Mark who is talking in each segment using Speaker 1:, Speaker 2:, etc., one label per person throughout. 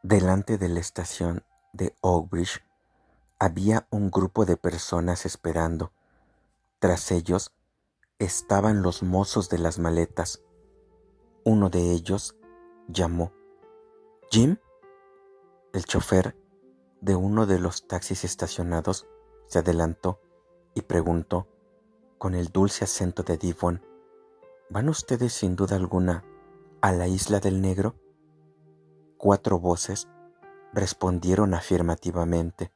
Speaker 1: Delante de la estación de Oakbridge había un grupo de personas esperando. Tras ellos estaban los mozos de las maletas. Uno de ellos llamó. «¿Jim?». El chofer de uno de los taxis estacionados se adelantó y preguntó con el dulce acento de Devon: «¿Van ustedes sin duda alguna a la Isla del Negro?». 4 voces respondieron afirmativamente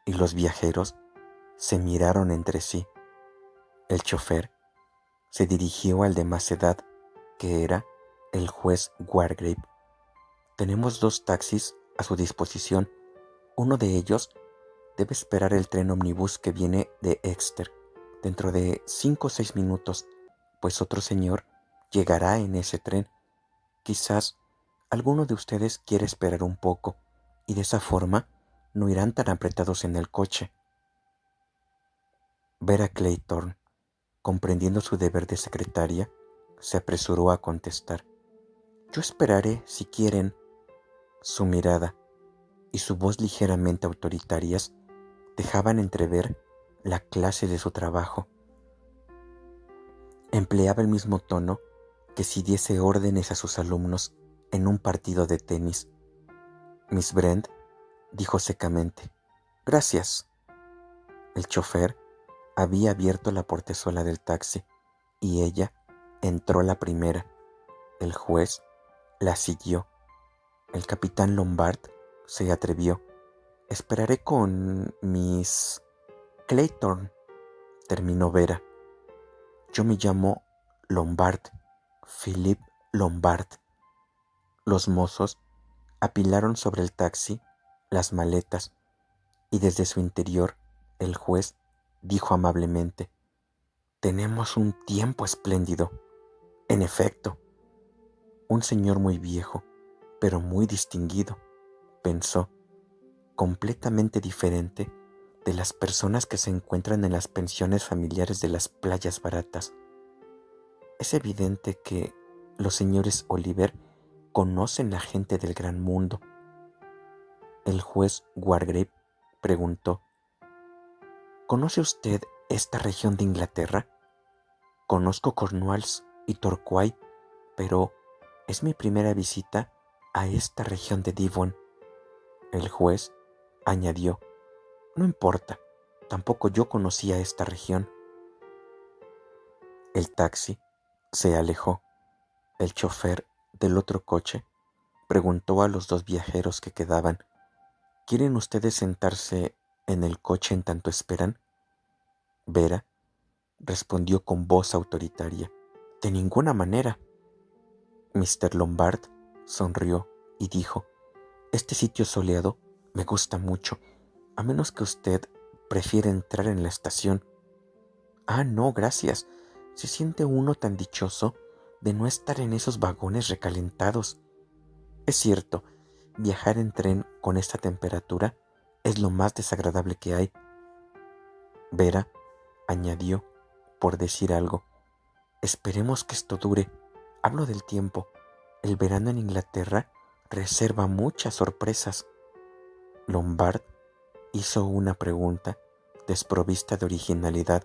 Speaker 1: y los viajeros se miraron entre sí. El chofer se dirigió al de más edad, que era el juez Wargrave. «Tenemos 2 taxis a su disposición. Uno de ellos debe esperar el tren ómnibus que viene de Exeter dentro de 5 o 6 minutos, pues otro señor llegará en ese tren. Quizás alguno de ustedes quiere esperar un poco y de esa forma no irán tan apretados en el coche». Vera Clayton, comprendiendo su deber de secretaria, se apresuró a contestar: «Yo esperaré si quieren». Su mirada y su voz ligeramente autoritarias dejaban entrever la clase de su trabajo. Empleaba el mismo tono que si diese órdenes a sus alumnos en un partido de tenis. «Miss Brent», dijo secamente. «Gracias». El chofer había abierto la portezuela del taxi y ella entró la primera. El juez la siguió. El capitán Lombard se atrevió: «Esperaré con Miss Clayton», terminó Vera. «Yo me llamo Lombard, Philip Lombard». Los mozos apilaron sobre el taxi las maletas y desde su interior el juez dijo amablemente: «Tenemos un tiempo espléndido». En efecto, un señor muy viejo, pero muy distinguido, pensó, completamente diferente de las personas que se encuentran en las pensiones familiares de las playas baratas. Es evidente que los señores Oliver conocen la gente del gran mundo. El juez Wargrave preguntó: «¿Conoce usted esta región de Inglaterra?». «Conozco Cornwalls y Torquay, pero es mi primera visita a esta región de Devon». El juez añadió: «No importa, tampoco yo conocía esta región». El taxi se alejó. El chofer del otro coche preguntó a los 2 viajeros que quedaban: «¿Quieren ustedes sentarse en el coche en tanto esperan?». Vera respondió con voz autoritaria: «De ninguna manera». Mr. Lombard sonrió y dijo: «Este sitio soleado me gusta mucho, a menos que usted prefiera entrar en la estación». «Ah, no, gracias. Se siente uno tan dichoso de no estar en esos vagones recalentados». Es cierto, viajar en tren con esta temperatura es lo más desagradable que hay. Vera añadió, por decir algo: «Esperemos que esto dure. Hablo del tiempo. El verano en Inglaterra reserva muchas sorpresas». Lombard hizo una pregunta desprovista de originalidad: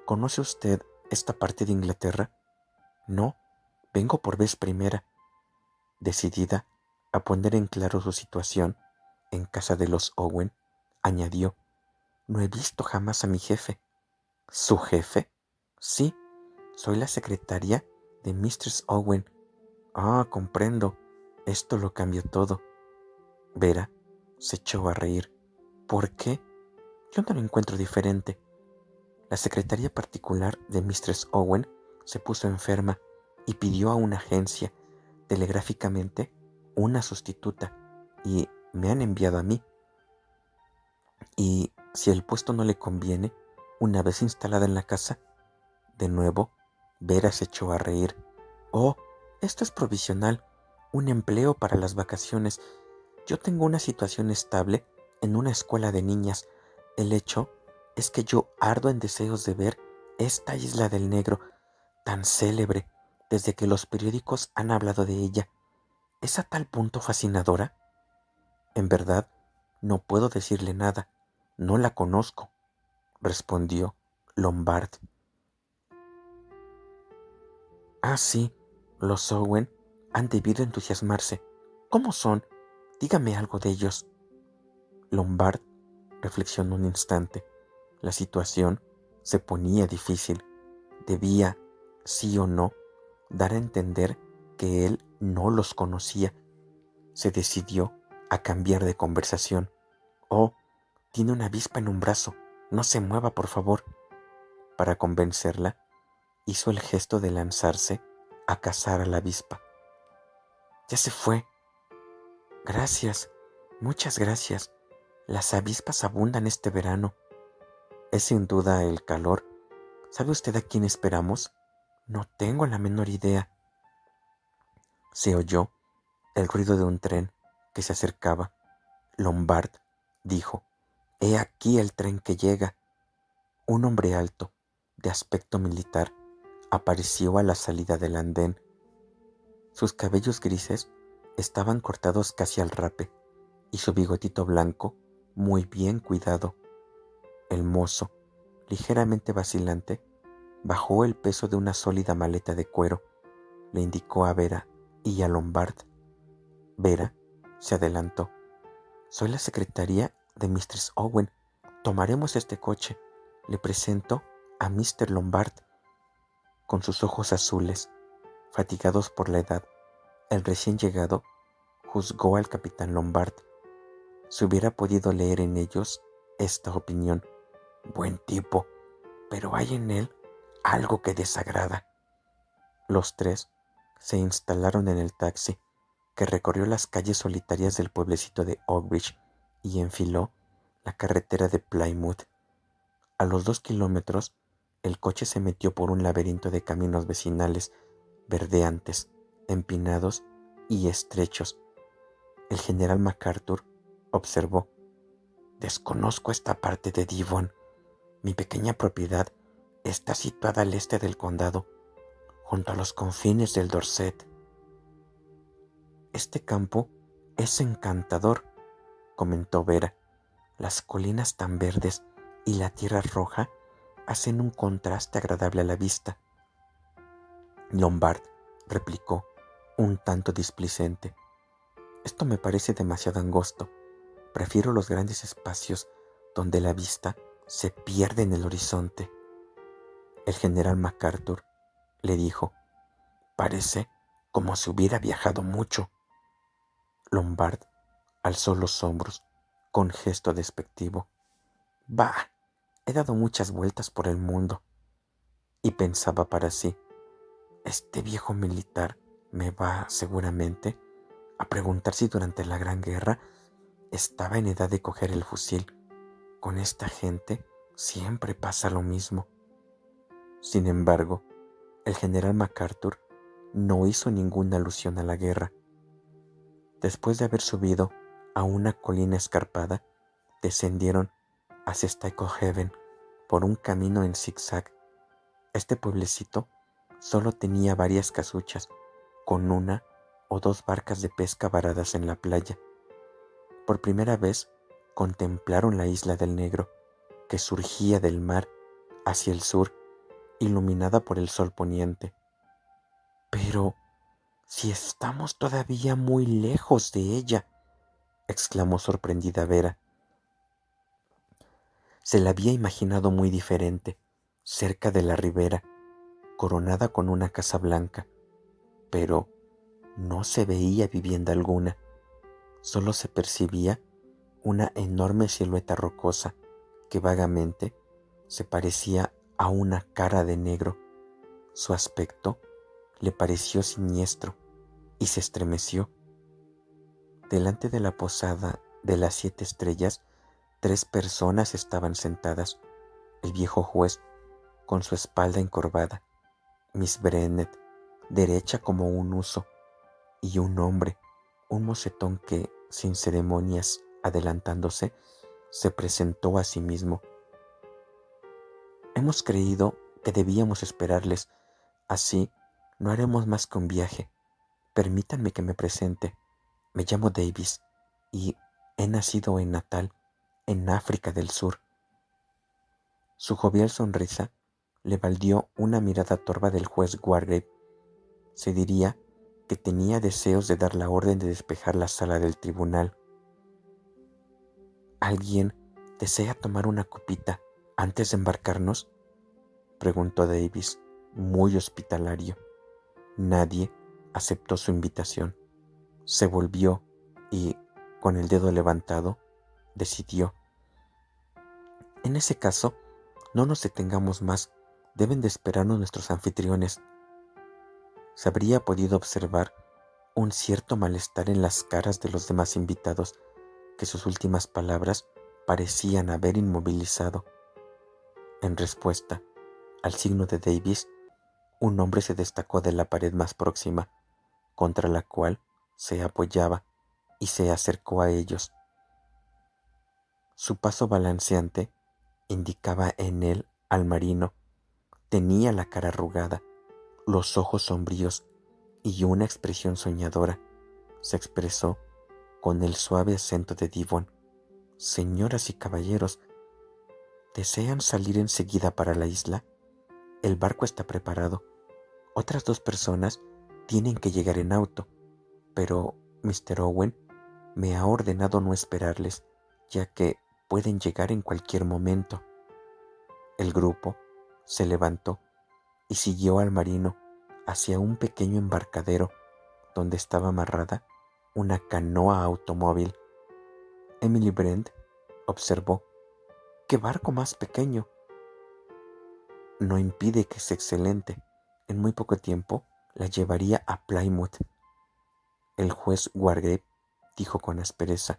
Speaker 1: «¿Conoce usted esta parte de Inglaterra?». «No, vengo por vez primera». Decidida a poner en claro su situación en casa de los Owen, añadió: «No he visto jamás a mi jefe». «¿Su jefe?». «Sí, soy la secretaria de Mistress Owen». «Ah, comprendo. Esto lo cambió todo». Vera se echó a reír. «¿Por qué? Yo no lo encuentro diferente». La secretaria particular de Mistress Owen se puso enferma y pidió a una agencia, telegráficamente, una sustituta, y me han enviado a mí. Y si el puesto no le conviene, una vez instalada en la casa». De nuevo, Vera se echó a reír. «Oh, esto es provisional, un empleo para las vacaciones. Yo tengo una situación estable en una escuela de niñas. El hecho es que yo ardo en deseos de ver esta Isla del Negro, tan célebre desde que los periódicos han hablado de ella. Es a tal punto fascinadora En verdad, no puedo decirle nada. No la conozco, respondió Lombard. Ah, sí, los Owen han debido entusiasmarse. ¿Cómo son? Dígame algo de ellos. Lombard reflexionó un instante. La situación se ponía difícil. Debía, sí o no, dar a entender que él no los conocía. Se decidió a cambiar de conversación. Oh, tiene una avispa en un brazo. No se mueva, por favor. Para convencerla, hizo el gesto de lanzarse a cazar a la avispa. Ya se fue. Gracias, muchas gracias. Las avispas abundan este verano. Es sin duda el calor. ¿Sabe usted a quién esperamos? No tengo la menor idea. Se oyó el ruido de un tren que se acercaba. Lombard dijo: «He aquí el tren que llega». Un hombre alto, de aspecto militar, apareció a la salida del andén. Sus cabellos grises estaban cortados casi al rape y su bigotito blanco muy bien cuidado. El mozo, ligeramente vacilante, bajó el peso de una sólida maleta de cuero, le indicó a Vera y a Lombard. Vera se adelantó. «Soy la secretaria de Mistress Owen. Tomaremos este coche. Le presento a Mr. Lombard». Con sus ojos azules, fatigados por la edad, el recién llegado juzgó al capitán Lombard. Se hubiera podido leer en ellos esta opinión: buen tipo, pero hay en él algo que desagrada. Los tres se instalaron en el taxi, que recorrió las calles solitarias del pueblecito de Oakbridge y enfiló la carretera de Plymouth. A los 2 kilómetros, el coche se metió por un laberinto de caminos vecinales, verdeantes, empinados y estrechos. El general MacArthur observó: «Desconozco esta parte de Devon. Mi pequeña propiedad está situada al este del condado, junto a los confines del Dorset». «Este campo es encantador», comentó Vera. «Las colinas tan verdes y la tierra roja hacen un contraste agradable a la vista». Lombard replicó, un tanto displicente: «Esto me parece demasiado angosto. Prefiero los grandes espacios donde la vista se pierde en el horizonte». El general MacArthur le dijo: «Parece como si hubiera viajado mucho». Lombard alzó los hombros con gesto despectivo. «Bah, he dado muchas vueltas por el mundo». Y pensaba para sí: «Este viejo militar me va, seguramente, a preguntar si durante la Gran Guerra estaba en edad de coger el fusil. Con esta gente siempre pasa lo mismo». Sin embargo, el general MacArthur no hizo ninguna alusión a la guerra. Después de haber subido a una colina escarpada, descendieron hacia Stakehaven por un camino en zigzag. Este pueblecito solo tenía varias casuchas, con 1 o 2 barcas de pesca varadas en la playa. Por primera vez contemplaron la isla del Negro, que surgía del mar hacia el sur, iluminada por el sol poniente. «Pero si estamos todavía muy lejos de ella», exclamó sorprendida Vera. Se la había imaginado muy diferente, cerca de la ribera, coronada con una casa blanca, pero no se veía vivienda alguna. Solo se percibía una enorme silueta rocosa que vagamente se parecía a una cara de negro. Su aspecto le pareció siniestro y se estremeció. Delante de la posada de las 7 estrellas, 3 personas estaban sentadas: el viejo juez, con su espalda encorvada; Miss Bennet, derecha como un huso; y un hombre, un mocetón que, sin ceremonias, adelantándose, se presentó a sí mismo. «Hemos creído que debíamos esperarles. Así no haremos más que un viaje. Permítanme que me presente. Me llamo Davis y He nacido en Natal, en África del Sur. Su jovial sonrisa le valió una mirada torva del juez Wargrave. Se diría que tenía deseos de dar la orden de despejar la sala del tribunal. ¿Alguien desea tomar una copita antes de embarcarnos?, preguntó Davis, muy hospitalario. Nadie aceptó su invitación. Se volvió y, con el dedo levantado, decidió: en ese caso, no nos detengamos más. Deben de esperarnos nuestros anfitriones. Se habría podido observar un cierto malestar en las caras de los demás invitados, que sus últimas palabras parecían haber inmovilizado. En respuesta al signo de Davis, un hombre se destacó de la pared más próxima, contra la cual se apoyaba, y se acercó a ellos. Su paso balanceante indicaba en él al marino. Tenía la cara arrugada, los ojos sombríos y una expresión soñadora. Se expresó con el suave acento de Devon: señoras y caballeros, ¿desean salir enseguida para la isla? El barco está preparado. Otras 2 personas tienen que llegar en auto, pero Mr. Owen me ha ordenado no esperarles, ya que pueden llegar en cualquier momento. El grupo se levantó y siguió al marino hacia un pequeño embarcadero donde estaba amarrada una canoa automóvil. Emily Brent observó: ¡qué barco más pequeño! No impide que es excelente. En muy poco tiempo la llevaría a Plymouth. El juez Wargrave dijo con aspereza: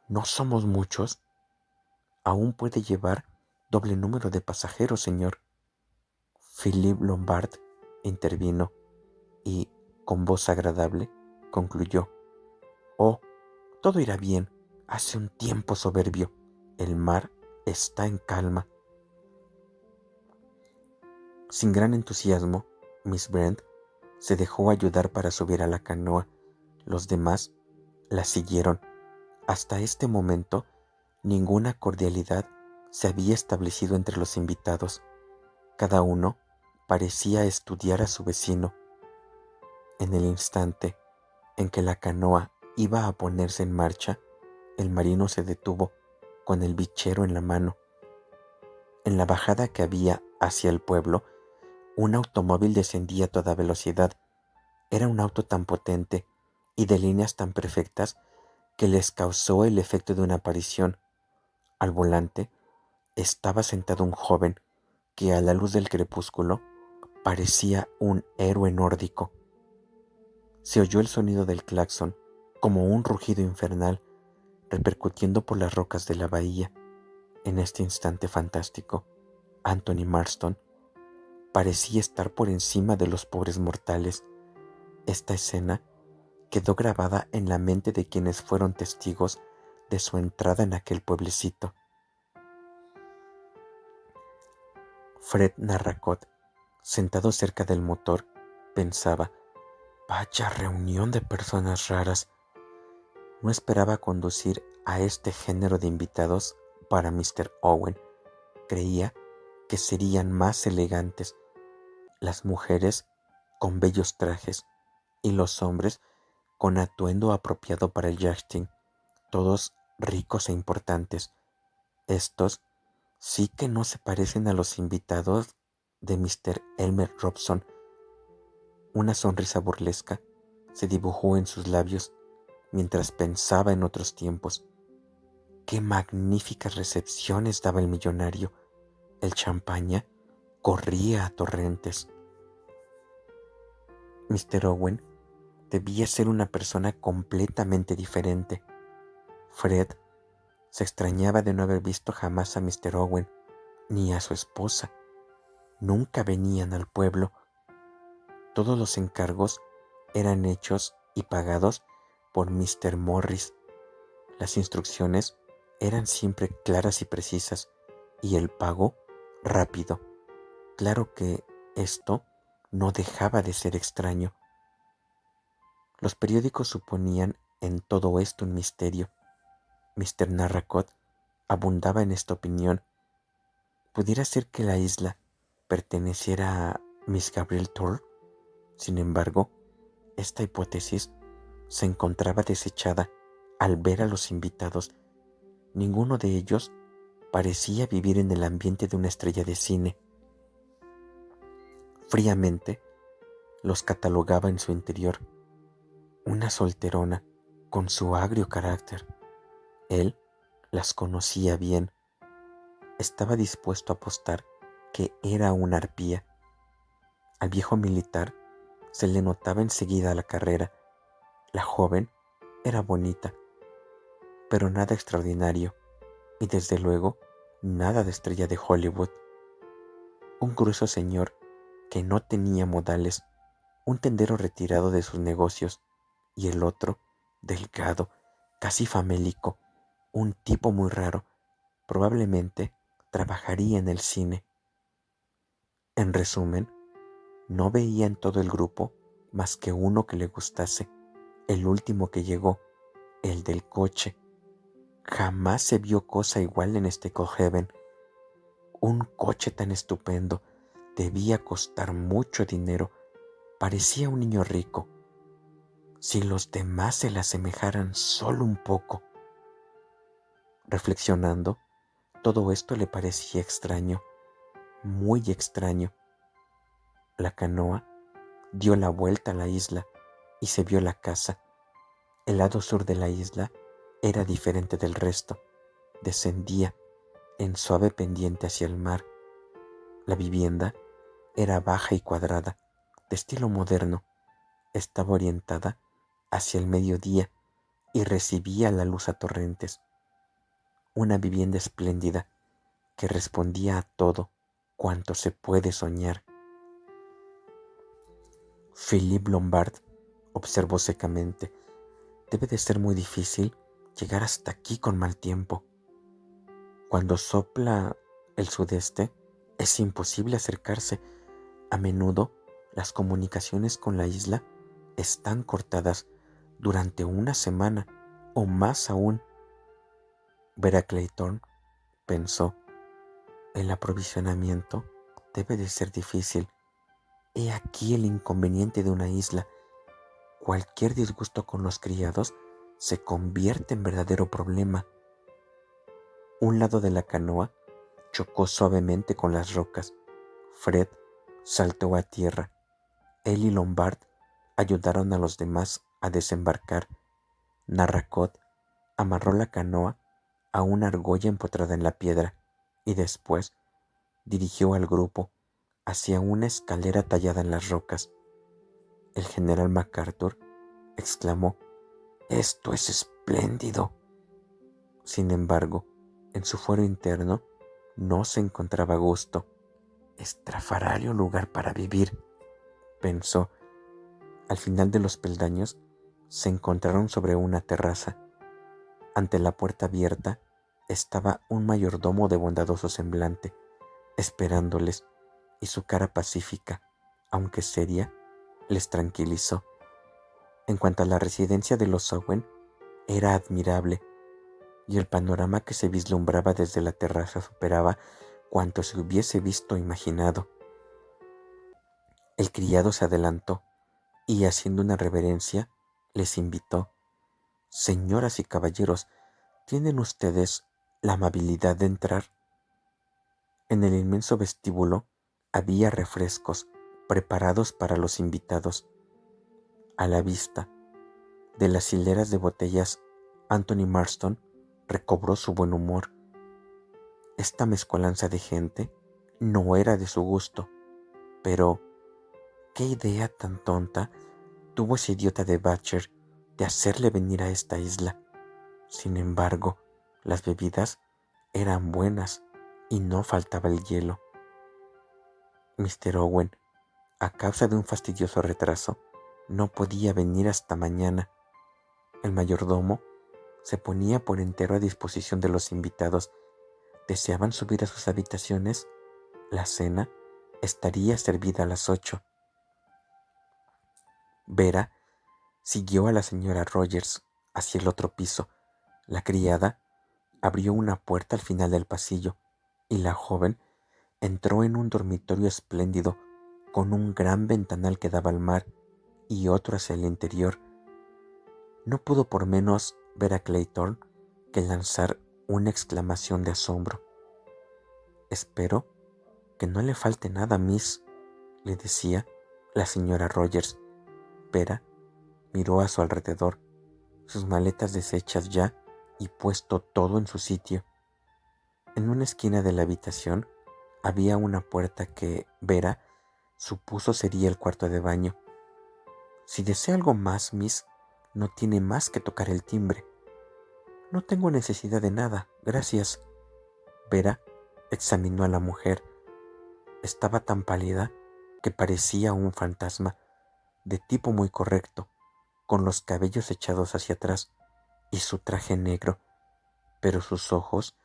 Speaker 1: ¿no somos muchos? Aún puede llevar doble número de pasajeros, señor. Philip Lombard intervino y, con voz agradable, concluyó: oh, todo irá bien. Hace un tiempo soberbio. El mar está en calma. Sin gran entusiasmo, Miss Brent se dejó ayudar para subir a la canoa. Los demás la siguieron. Hasta este momento, ninguna cordialidad se había establecido entre los invitados. Cada uno parecía estudiar a su vecino. En el instante en que la canoa iba a ponerse en marcha, el marino se detuvo con el bichero en la mano. En la bajada que había hacia el pueblo, un automóvil descendía a toda velocidad. Era un auto tan potente y de líneas tan perfectas que les causó el efecto de una aparición. Al volante estaba sentado un joven que, a la luz del crepúsculo, parecía un héroe nórdico. Se oyó el sonido del claxon, como un rugido infernal, repercutiendo por las rocas de la bahía. En este instante fantástico, Anthony Marston parecía estar por encima de los pobres mortales. Esta escena quedó grabada en la mente de quienes fueron testigos de su entrada en aquel pueblecito. Fred Narracott, sentado cerca del motor, pensaba: vaya reunión de personas raras. No esperaba conducir a este género de invitados para Mr. Owen. Creía que serían más elegantes, las mujeres con bellos trajes y los hombres con atuendo apropiado para el yachting, todos ricos e importantes. Estos sí que no se parecen a los invitados de Mr. Elmer Robson. Una sonrisa burlesca se dibujó en sus labios mientras pensaba en otros tiempos. Qué magníficas recepciones daba el millonario. El champaña corría a torrentes. Mr. Owen debía ser una persona completamente diferente. Fred se extrañaba de no haber visto jamás a Mr. Owen ni a su esposa. Nunca venían al pueblo. Todos los encargos eran hechos y pagados por Mr. Morris. Las instrucciones eran siempre claras y precisas, y el pago rápido. Claro que esto no dejaba de ser extraño. Los periódicos suponían en todo esto un misterio. Mr. Narracott abundaba en esta opinión. Pudiera ser que la isla perteneciera a Miss Gabrielle Thorne. Sin embargo, esta hipótesis se encontraba desechada al ver a los invitados. Ninguno de ellos parecía vivir en el ambiente de una estrella de cine. Fríamente los catalogaba en su interior. Una solterona con su agrio carácter. Él las conocía bien. Estaba dispuesto a apostar que era una arpía. Al viejo militar se le notaba enseguida la carrera. La joven era bonita, pero nada extraordinario, y desde luego nada de estrella de Hollywood. Un grueso señor que no tenía modales, un tendero retirado de sus negocios, y el otro, delgado, casi famélico, un tipo muy raro, probablemente trabajaría en el cine. En resumen, no veía en todo el grupo más que uno que le gustase, el último que llegó, el del coche. Jamás se vio cosa igual en este Coheven. Un coche tan estupendo debía costar mucho dinero. Parecía un niño rico. Si los demás se le asemejaran solo un poco. Reflexionando, todo esto le parecía extraño, muy extraño. La canoa dio la vuelta a la isla y se vio la casa. El lado sur de la isla era diferente del resto. Descendía en suave pendiente hacia el mar. La vivienda era baja y cuadrada, de estilo moderno. Estaba orientada hacia el mediodía y recibía la luz a torrentes. Una vivienda espléndida que respondía a todo cuanto se puede soñar. Philip Lombard observó secamente: debe de ser muy difícil llegar hasta aquí con mal tiempo. Cuando sopla el sudeste, es imposible acercarse. A menudo, las comunicaciones con la isla están cortadas durante una semana o más aún. Ver a Clayton, pensó, el aprovisionamiento debe de ser difícil. He aquí el inconveniente de una isla. Cualquier disgusto con los criados se convierte en verdadero problema. Un lado de la canoa chocó suavemente con las rocas. Fred saltó a tierra. Él y Lombard ayudaron a los demás a desembarcar. Narracott amarró la canoa a una argolla empotrada en la piedra y después dirigió al grupo hacia una escalera tallada en las rocas. El general MacArthur exclamó: «Esto es espléndido». Sin embargo, en su fuero interno no se encontraba a gusto. «Estrafalario lugar para vivir», pensó. Al final de los peldaños se encontraron sobre una terraza. Ante la puerta abierta estaba un mayordomo de bondadoso semblante, esperándoles, y su cara pacífica, aunque seria, les tranquilizó. En cuanto a la residencia de los Owen, era admirable, y el panorama que se vislumbraba desde la terraza superaba cuanto se hubiese visto o imaginado. El criado se adelantó y, haciendo una reverencia, les invitó: «Señoras y caballeros, ¿tienen ustedes la amabilidad de entrar?». En el inmenso vestíbulo había refrescos preparados para los invitados. A la vista de las hileras de botellas, Anthony Marston recobró su buen humor. Esta mezcolanza de gente no era de su gusto, pero ¿qué idea tan tonta tuvo ese idiota de Batcher de hacerle venir a esta isla? Sin embargo, las bebidas eran buenas y no faltaba el hielo. Mr. Owen, a causa de un fastidioso retraso, no podía venir hasta mañana. El mayordomo se ponía por entero a disposición de los invitados. ¿Deseaban subir a sus habitaciones? La cena estaría servida a las 8. Vera siguió a la señora Rogers hacia el otro piso. La criada abrió una puerta al final del pasillo y la joven entró en un dormitorio espléndido con un gran ventanal que daba al mar y otro hacia el interior. No pudo por menos ver a Clayton que lanzar una exclamación de asombro. «Espero que no le falte nada, Miss», le decía la señora Rogers. Vera miró a su alrededor, sus maletas deshechas ya y puesto todo en su sitio. En una esquina de la habitación había una puerta que Vera supuso sería el cuarto de baño. «Si desea algo más, Miss, no tiene más que tocar el timbre». «No tengo necesidad de nada, gracias». Vera examinó a la mujer. Estaba tan pálida que parecía un fantasma, de tipo muy correcto, con los cabellos echados hacia atrás y su traje negro, pero sus ojos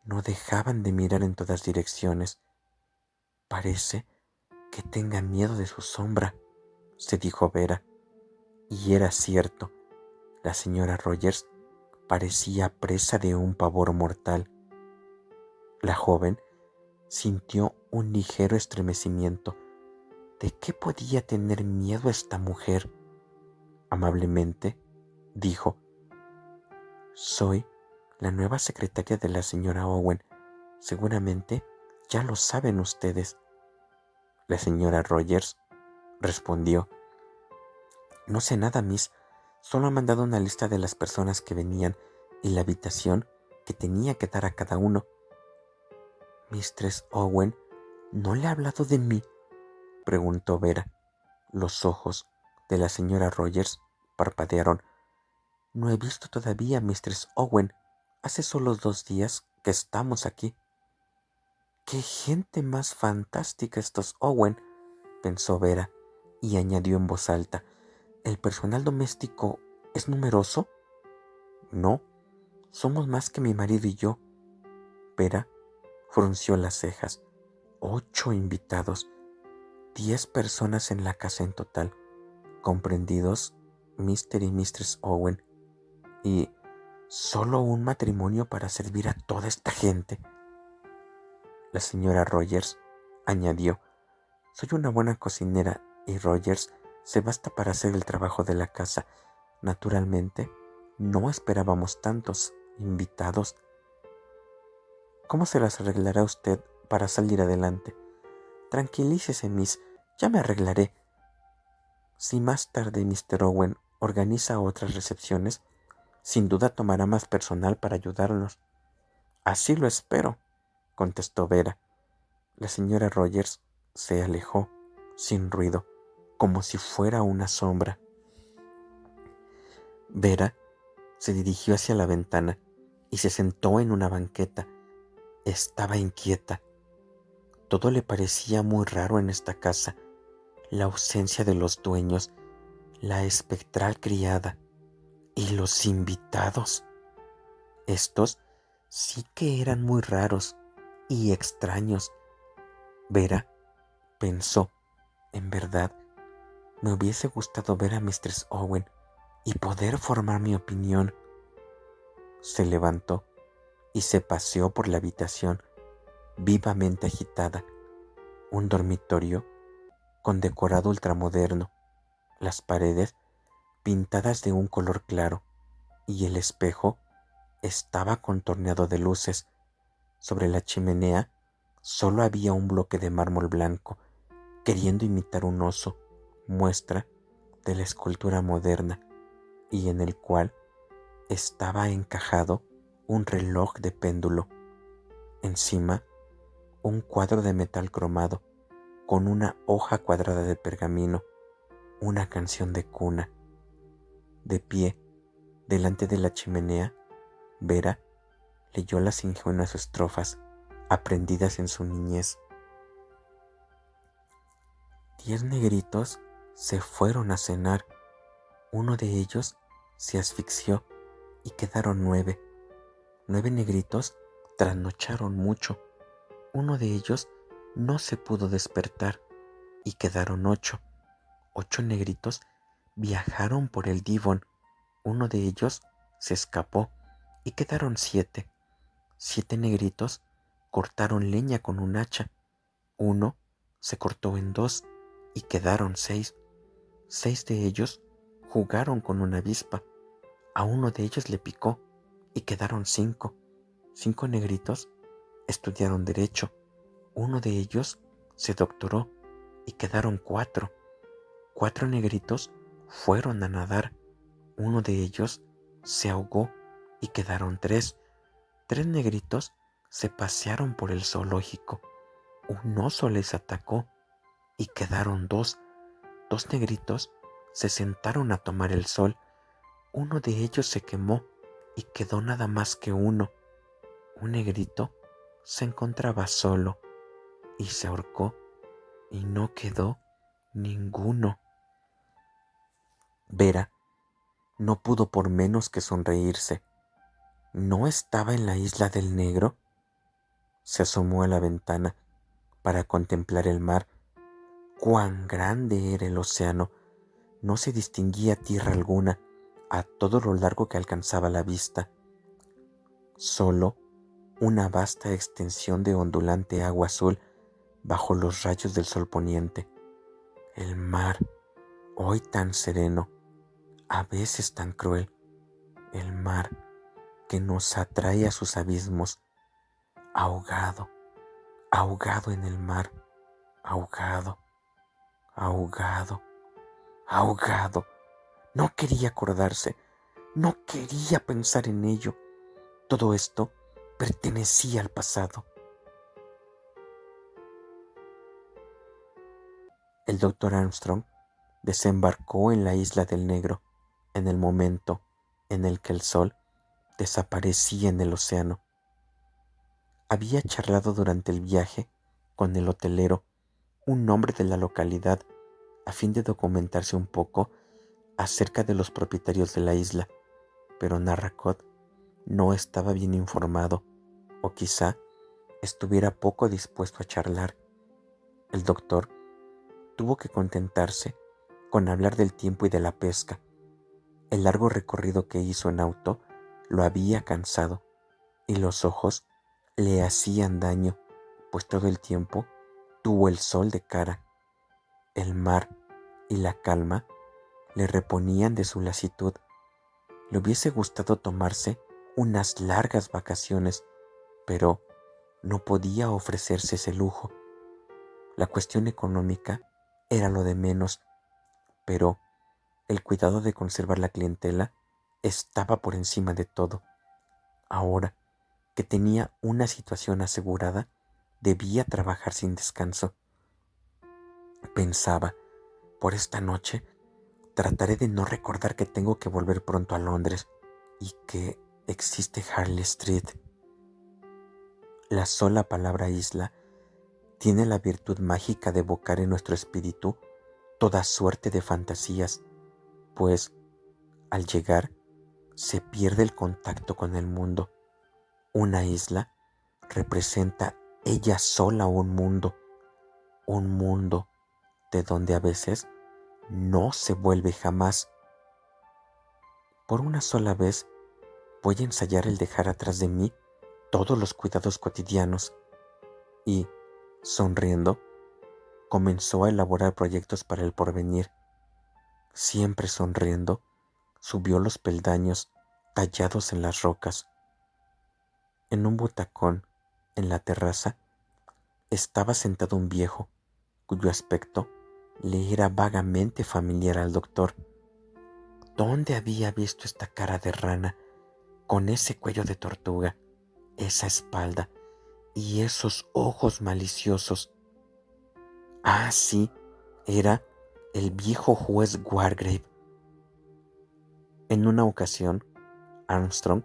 Speaker 1: no dejaban de mirar en todas direcciones. «Parece que tenga miedo de su sombra», se dijo Vera. Y era cierto, la señora Rogers parecía presa de un pavor mortal. La joven sintió un ligero estremecimiento. ¿De qué podía tener miedo esta mujer? Amablemente dijo: «Soy la nueva secretaria de la señora Owen. Seguramente ya lo saben ustedes». La señora Rogers respondió: «No sé nada, Miss. Solo ha mandado una lista de las personas que venían y la habitación que tenía que dar a cada uno». «¿Mistress Owen no le ha hablado de mí?», preguntó Vera. Los ojos de la señora Rogers parpadearon. «No he visto todavía a Mistress Owen. Hace solo 2 días que estamos aquí». «¡Qué gente más fantástica estos Owen!», pensó Vera, y añadió en voz alta: «¿El personal doméstico es numeroso?». «No, somos más que mi marido y yo». Vera frunció las cejas. 8 invitados, 10 personas en la casa en total, comprendidos Mr. y Mistress Owen, y solo un matrimonio para servir a toda esta gente. La señora Rogers añadió: «Soy una buena cocinera y Rogers se basta para hacer el trabajo de la casa. Naturalmente, no esperábamos tantos invitados». «¿Cómo se las arreglará usted para salir adelante?». «Tranquilícese, Miss, ya me arreglaré. Si más tarde Mr. Owen organiza otras recepciones, sin duda tomará más personal para ayudarnos». «Así lo espero», contestó Vera. La señora Rogers se alejó sin ruido, como si fuera una sombra. Vera se dirigió hacia la ventana y se sentó en una banqueta. Estaba inquieta. Todo le parecía muy raro en esta casa: la ausencia de los dueños, la espectral criada y los invitados. Estos sí que eran muy raros y extraños. Vera pensó: «En verdad, me hubiese gustado ver a Mistress Owen y poder formar mi opinión». Se levantó y se paseó por la habitación, vivamente agitada. Un dormitorio con decorado ultramoderno, las paredes pintadas de un color claro, y el espejo estaba contorneado de luces. Sobre la chimenea solo había un bloque de mármol blanco, queriendo imitar un oso, muestra de la escultura moderna, y en el cual estaba encajado un reloj de péndulo. Encima, un cuadro de metal cromado con una hoja cuadrada de pergamino, una canción de cuna. De pie, delante de la chimenea, Vera leyó las ingenuas estrofas aprendidas en su niñez. 10 negritos se fueron a cenar. Uno de ellos se asfixió y quedaron 9. 9 negritos trasnocharon mucho. Uno de ellos no se pudo despertar y quedaron 8. 8 negritos viajaron por el Devon. Uno de ellos se escapó y quedaron 7. 7 negritos cortaron leña con un hacha. Uno se cortó en dos y quedaron 6. 6 de ellos jugaron con una avispa. A uno de ellos le picó y quedaron 5. 5 negritos estudiaron derecho. Uno de ellos se doctoró y quedaron 4. 4 negritos fueron a nadar. Uno de ellos se ahogó y quedaron 3. 3 negritos se pasearon por el zoológico. Un oso les atacó y quedaron 2. 2 negritos se sentaron a tomar el sol. Uno de ellos se quemó y quedó nada más que uno. Un negrito se encontraba solo y se ahorcó y no quedó ninguno. Vera no pudo por menos que sonreírse. ¿No estaba en la isla del negro? Se asomó a la ventana para contemplar el mar. Cuán grande era el océano. No se distinguía tierra alguna a todo lo largo que alcanzaba la vista. Solo una vasta extensión de ondulante agua azul bajo los rayos del sol poniente. El mar, hoy tan sereno, a veces tan cruel. El mar que nos atrae a sus abismos, ahogado, ahogado en el mar, ahogado, ahogado, ahogado. No quería acordarse, no quería pensar en ello. Todo esto pertenecía al pasado. El doctor Armstrong desembarcó en la isla del Negro en el momento en el que el sol desaparecía en el océano. Había charlado durante el viaje con el hotelero, un hombre de la localidad, a fin de documentarse un poco acerca de los propietarios de la isla, pero Narracot no estaba bien informado, o quizá estuviera poco dispuesto a charlar. El doctor tuvo que contentarse con hablar del tiempo y de la pesca. El largo recorrido que hizo en auto lo había cansado y los ojos le hacían daño, pues todo el tiempo tuvo el sol de cara. El mar y la calma le reponían de su lasitud. Le hubiese gustado tomarse unas largas vacaciones, pero no podía ofrecerse ese lujo. La cuestión económica era lo de menos, pero el cuidado de conservar la clientela estaba por encima de todo. Ahora que tenía una situación asegurada, debía trabajar sin descanso. Pensaba, por esta noche trataré de no recordar que tengo que volver pronto a Londres y que existe Harley Street. La sola palabra isla tiene la virtud mágica de evocar en nuestro espíritu toda suerte de fantasías, pues al llegar se pierde el contacto con el mundo. Una isla representa ella sola un mundo de donde a veces no se vuelve jamás. Por una sola vez voy a ensayar el dejar atrás de mí todos los cuidados cotidianos y, sonriendo, comenzó a elaborar proyectos para el porvenir. Siempre sonriendo, subió los peldaños tallados en las rocas. En un butacón, en la terraza, estaba sentado un viejo, cuyo aspecto le era vagamente familiar al doctor. ¿Dónde había visto esta cara de rana, con ese cuello de tortuga, esa espalda y esos ojos maliciosos? Ah, sí, era el viejo juez Wargrave. En una ocasión, Armstrong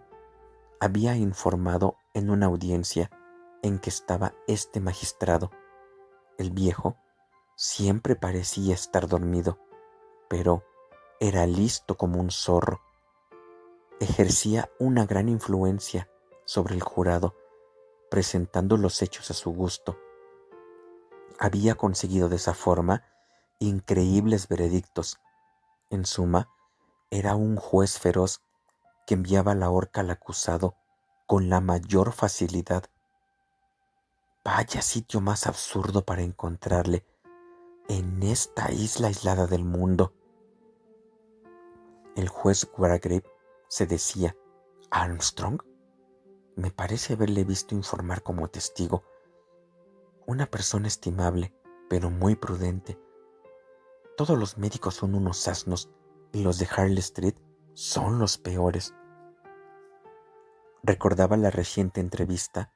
Speaker 1: había informado en una audiencia en que estaba este magistrado. El viejo siempre parecía estar dormido, pero era listo como un zorro. Ejercía una gran influencia sobre el jurado, presentando los hechos a su gusto. Había conseguido de esa forma increíbles veredictos. En suma, era un juez feroz que enviaba a la horca al acusado con la mayor facilidad. Vaya sitio más absurdo para encontrarle en esta isla aislada del mundo. El juez Wargrave se decía: ¿Armstrong? Me parece haberle visto informar como testigo. Una persona estimable, pero muy prudente. Todos los médicos son unos asnos y los de Harley Street son los peores. Recordaba la reciente entrevista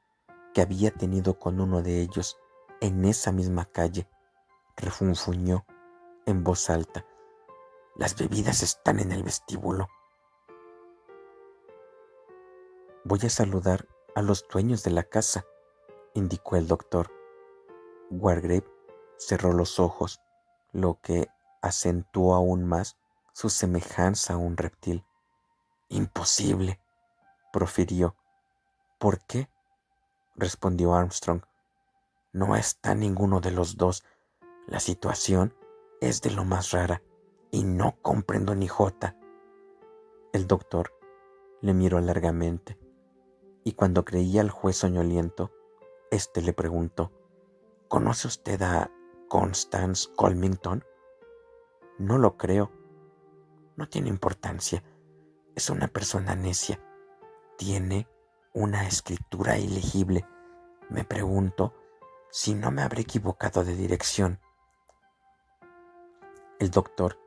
Speaker 1: que había tenido con uno de ellos en esa misma calle. Refunfuñó en voz alta: las bebidas están en el vestíbulo. Voy a saludar a los dueños de la casa, indicó el doctor. Wargrave cerró los ojos, lo que acentuó aún más su semejanza a un reptil. Imposible, profirió. ¿Por qué? Respondió Armstrong. No está ninguno de los dos. La situación es de lo más rara y no comprendo ni jota. El doctor le miró largamente y cuando creía al juez soñoliento, éste le preguntó: ¿conoce usted a Constance Colmington? No lo creo. No tiene importancia. Es una persona necia. Tiene una escritura ilegible. Me pregunto si no me habré equivocado de dirección. El doctor,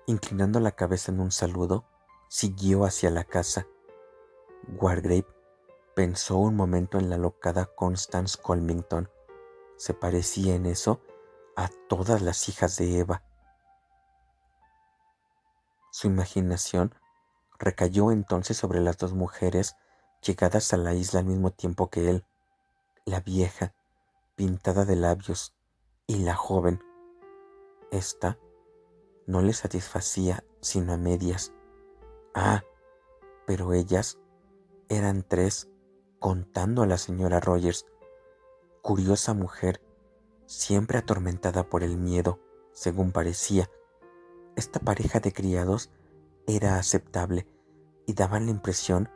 Speaker 1: inclinando la cabeza en un saludo, siguió hacia la casa. Wargrave pensó un momento en la alocada Constance Colmington. Se parecía en eso a todas las hijas de Eva. Su imaginación recayó entonces sobre las dos mujeres llegadas a la isla al mismo tiempo que él, la vieja, pintada de labios, y la joven. Esta no le satisfacía sino a medias. Ah, pero ellas eran tres, contando a la señora Rogers. Curiosa mujer, siempre atormentada por el miedo, según parecía. Esta pareja de criados era aceptable y daban la impresión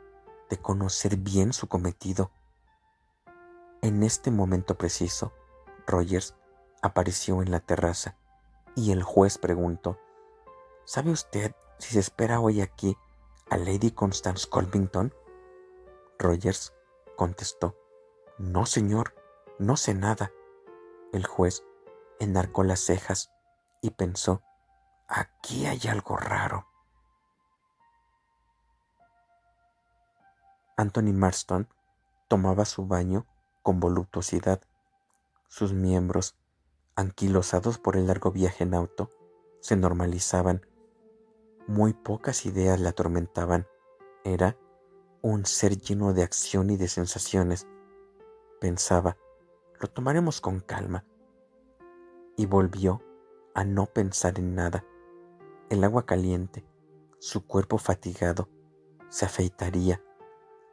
Speaker 1: de conocer bien su cometido. En este momento preciso, Rogers apareció en la terraza y el juez preguntó: ¿sabe usted si se espera hoy aquí a Lady Constance Colmington? Rogers contestó: no, señor, no sé nada. El juez enarcó las cejas y pensó: aquí hay algo raro. Anthony Marston tomaba su baño con voluptuosidad. Sus miembros, anquilosados por el largo viaje en auto, se normalizaban. Muy pocas ideas le atormentaban. Era un ser lleno de acción y de sensaciones. Pensaba: lo tomaremos con calma. Y volvió a no pensar en nada. El agua caliente, su cuerpo fatigado, se afeitaría,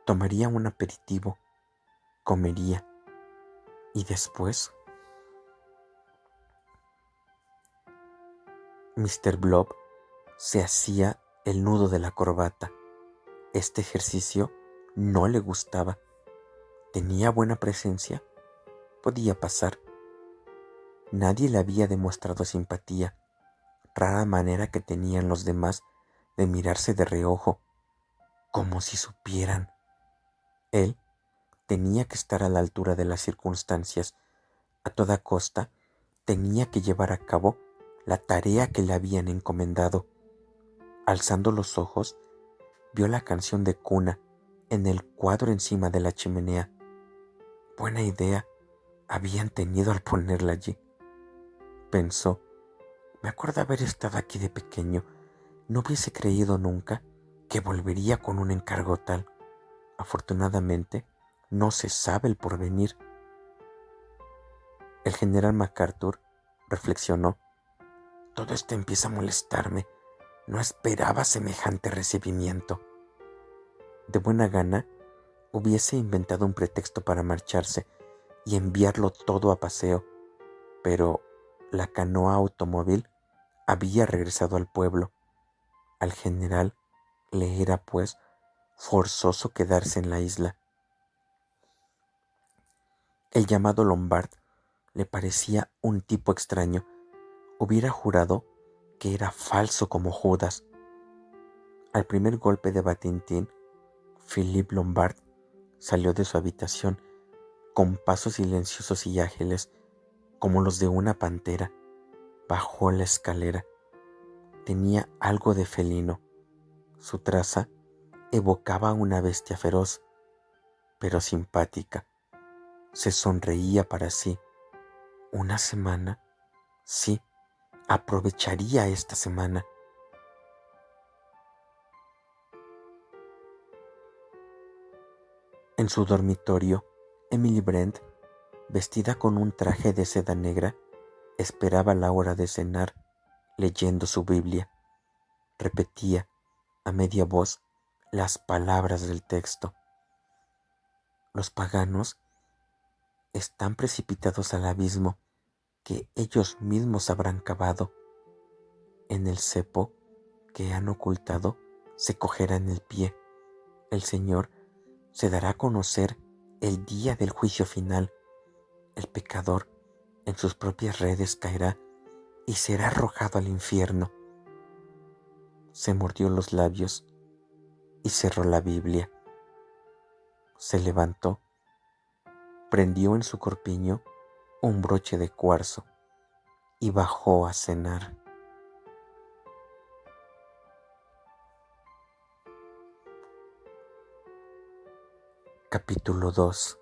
Speaker 1: tomaría un aperitivo, comería y después Mr. Blob se hacía el nudo de la corbata. Este ejercicio no le gustaba. Tenía buena presencia. Podía pasar. Nadie le había demostrado simpatía. Rara manera que tenían los demás de mirarse de reojo, como si supieran. Él tenía que estar a la altura de las circunstancias. A toda costa tenía que llevar a cabo la tarea que le habían encomendado. Alzando los ojos, vio la canción de cuna en el cuadro encima de la chimenea. Buena idea habían tenido al ponerla allí. Pensó: me acuerdo haber estado aquí de pequeño. No hubiese creído nunca que volvería con un encargo tal. Afortunadamente, no se sabe el porvenir. El general MacArthur reflexionó: todo esto empieza a molestarme. No esperaba semejante recibimiento. De buena gana, hubiese inventado un pretexto para marcharse y enviarlo todo a paseo, pero la canoa automóvil había regresado al pueblo. Al general le era, pues, forzoso quedarse en la isla. El llamado Lombard le parecía un tipo extraño. Hubiera jurado que era falso como Judas. Al primer golpe de Batintín, Philippe Lombard salió de su habitación con pasos silenciosos y ágiles como los de una pantera. Bajó la escalera. Tenía algo de felino. Su traza evocaba una bestia feroz, pero simpática. Se sonreía para sí. ¿Una semana? Sí, aprovecharía esta semana. En su dormitorio, Emily Brent, vestida con un traje de seda negra, esperaba la hora de cenar, leyendo su Biblia. Repetía, a media voz, las palabras del texto. Los paganos están precipitados al abismo que ellos mismos habrán cavado. En el cepo que han ocultado se cogerán el pie. El Señor se dará a conocer el día del juicio final. El pecador en sus propias redes caerá y será arrojado al infierno. Se mordió los labios y cerró la Biblia. Se levantó, prendió en su corpiño un broche de cuarzo y bajó a cenar. Capítulo 2.